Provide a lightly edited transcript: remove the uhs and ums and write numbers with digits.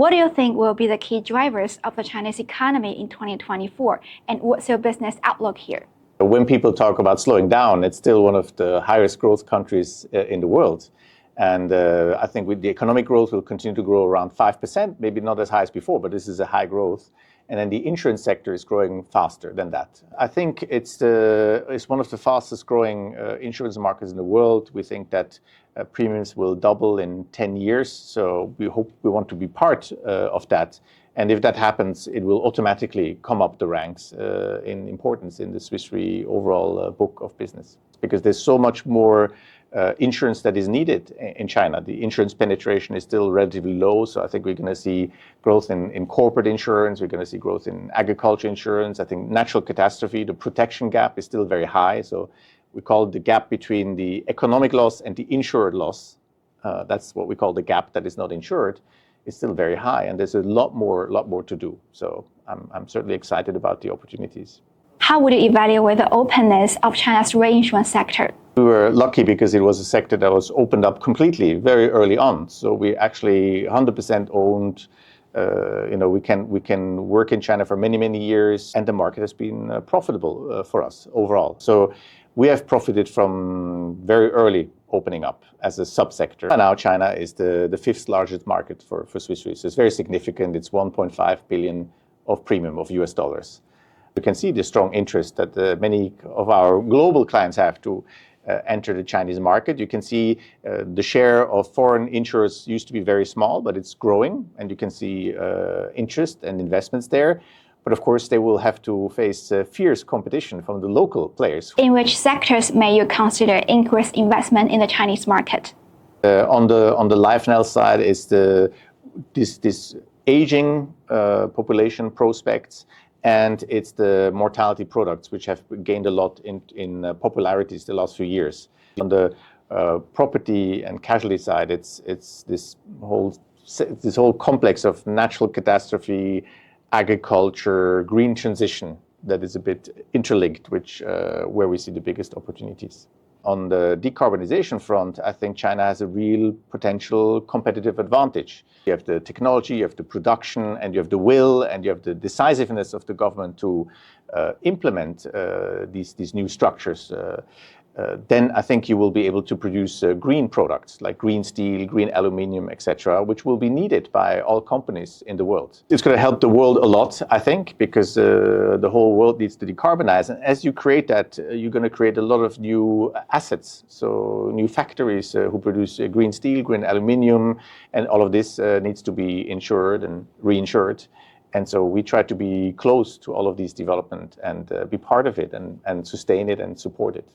What do you think will be the key drivers of the Chinese economy in 2024, and what's your business outlook here? When people talk about slowing down, it's still one of the highest growth countries in the world. And I think with the economic growth will continue to grow around 5%, maybe not as high as before, but this is a high growth. And then the insurance sector is growing faster than that. I think it's one of the fastest growing insurance markets in the world. We think that premiums will double in 10 years. So we want to be part of that. And if that happens, it will automatically come up the ranks in importance in the Swiss Re overall book of business. Because there's so much more insurance that is needed in China. The insurance penetration is still relatively low, so I think we're going to see growth in corporate insurance, we're going to see growth in agriculture insurance. I think natural catastrophe, the protection gap is still very high, so we call it the gap between the economic loss and the insured loss. That's what we call the gap that is not insured. It's still very high, and there's a lot more to do. So I'm certainly excited about the opportunities. How would you evaluate the openness of China's reinsurance sector? We were lucky because it was a sector that was opened up completely very early on. So we actually 100% owned. We can work in China for many years, and the market has been profitable for us overall. So we have profited from very early opening up as a subsector. And now China is the fifth largest market for Swiss Re. So it's very significant. It's 1.5 billion of premium of US dollars. You can see the strong interest that many of our global clients have to enter the Chinese market. You can see the share of foreign insurers used to be very small, but it's growing, and you can see interest and investments there. But of course, they will have to face fierce competition from the local players. In which sectors may you consider increased investment in the Chinese market? On the life and health side is this aging population prospects. And it's the mortality products, which have gained a lot in popularity the last few years. On the property and casualty side, it's this whole complex of natural catastrophe, agriculture, green transition that is a bit interlinked, where we see the biggest opportunities. On the decarbonization front, I think China has a real potential competitive advantage. You have the technology, you have the production, and you have the will, and you have the decisiveness of the government to implement these new structures. Then I think you will be able to produce green products like green steel, green aluminum, etc., which will be needed by all companies in the world. It's going to help the world a lot, I think, because the whole world needs to decarbonize. And as you create that, you're going to create a lot of new assets. So new factories who produce green steel, green aluminum, and all of this needs to be insured and reinsured. And so we try to be close to all of these development and be part of it and sustain it and support it.